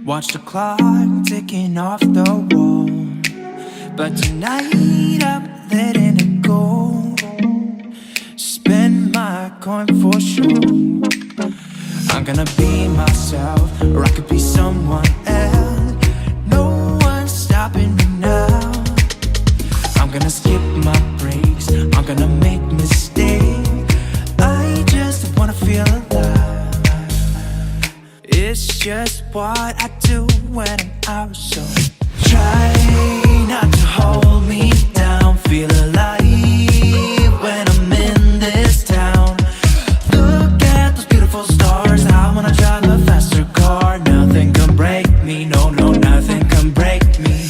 Watch the clock ticking off the wall, but tonight I'm letting it go. Spend my coin for sure. I'm gonna be myself, or I could be someone else. No one's stopping me now. I'm gonna skip my breaks, I'm gonna make mistakes. I just wanna feel alive. It's just what I do when I'm out, so try not to hold me down. Feel alive when I'm in this town. Look at those beautiful stars. I wanna drive a faster car. Nothing can break me, no, no, nothing can break me.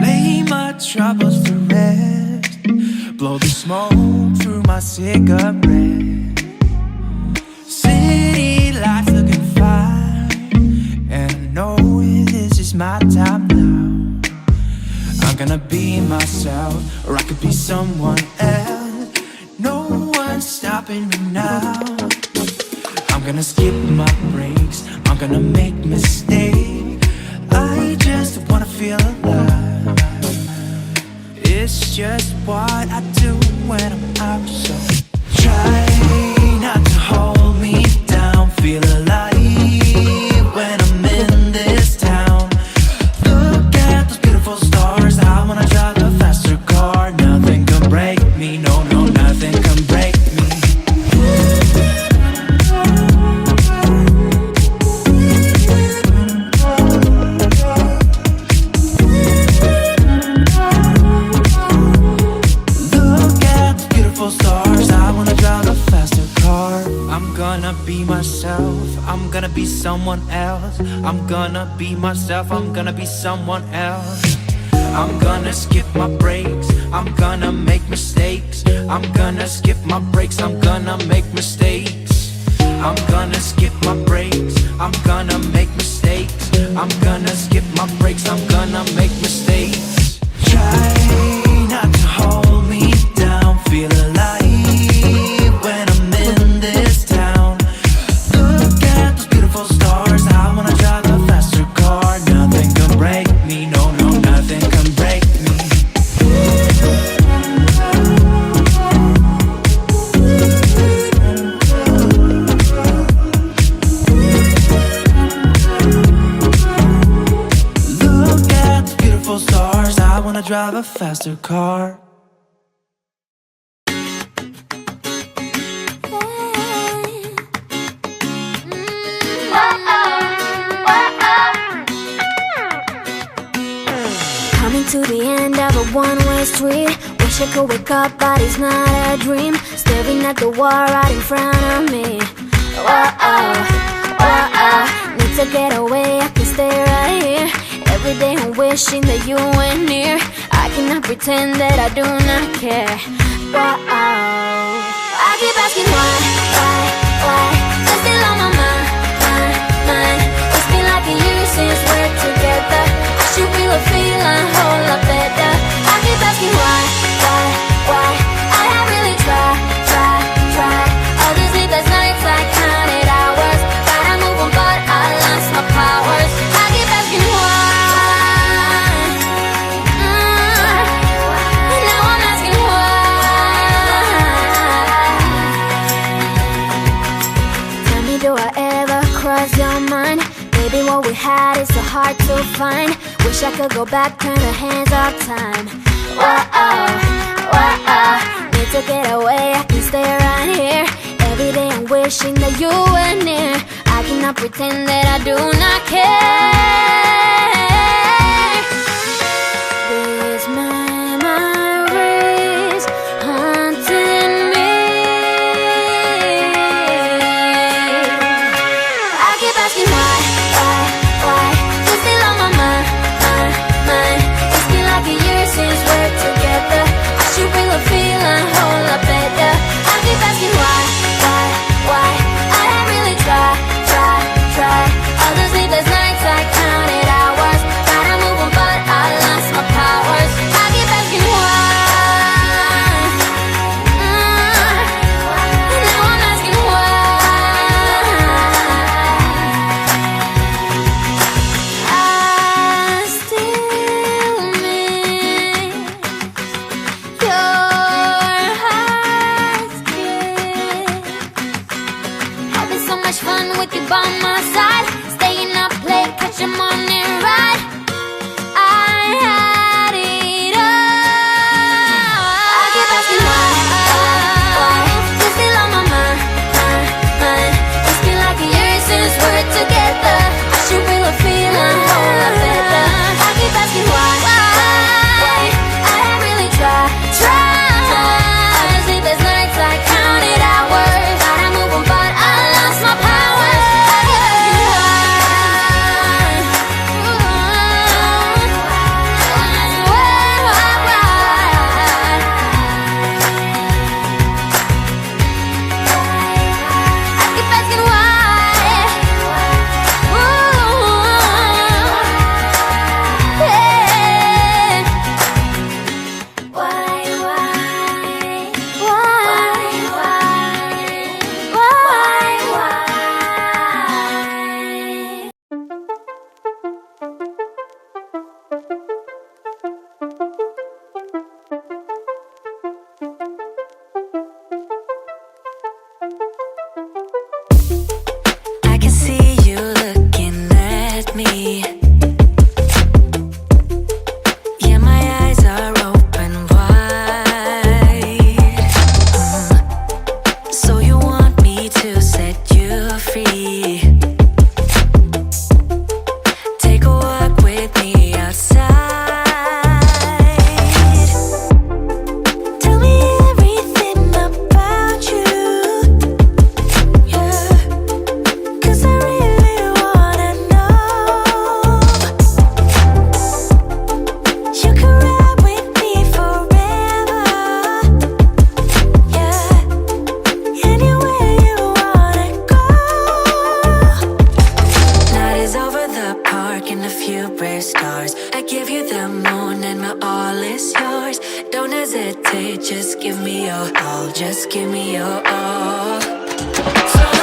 Lay my troubles to rest. Blow the smoke through my cigarette. City lights looking fine, and I know this is my time now. I'm gonna be myself, or I could be someone else. No one's stopping me now. I'm gonna skip my breaks, I'm gonna make mistakes. I just wanna feel alive. It's just what I do when I'm out, so try not to hold me down. Feel alive when I'm in this town. Look at those beautiful stars. I wanna drive a faster car. Nothing can break me, no, no, nothing can break me. Look at those beautiful stars. I wanna drive a faster car. I'm gonna be myself, I'm gonna be someone else. I'm gonna be myself, I'm gonna be someone else. I'm gonna skip my breaks, I'm gonna make mistakes. I'm gonna skip my breaks, I'm gonna make mistakes. I'm gonna skip my breaks, I'm gonna make mistakes. I'm gonna skip my breaks, I'm gonna make mistakes. Try not to hold me down, feel alive when I'm in this town. Look at those beautiful stars, I wanna drive a faster car. Nothing can break me, no, no, nothing can break me. Look at those beautiful stars, I wanna drive a faster car. Coming to the end of a one-way street. Wish I could wake up, but it's not a dream. Staring at the wall right in front of me. Need to get away, I can stay right here. Every day I'm wishing that you were near. I cannot pretend that I do not care. I keep asking why? You're still on my mind. It's been like a year since we're together. I should feel a feeling a whole lot better. I keep asking why? I have really tried. All these sleepless nights, I counted hours. Gotta move on, but I lost my powers. I keep asking why. Now I'm asking why. Tell me, do I ever cross your mind? Baby, what we had is so hard to find. Wish I could go back, turn the hands of time. Need to get away, I can stay right here. Every day I'm wishing that you were near. I cannot pretend that I do not care. These memories haunting me. I keep asking why? You're still on my mind. It's been like a year since we're together. I should feel a feeling a whole lot better. I keep asking why? I have really tried. All those sleepless nights, I counted out. is yours. Don't hesitate, just give me your all. Just give me your all. So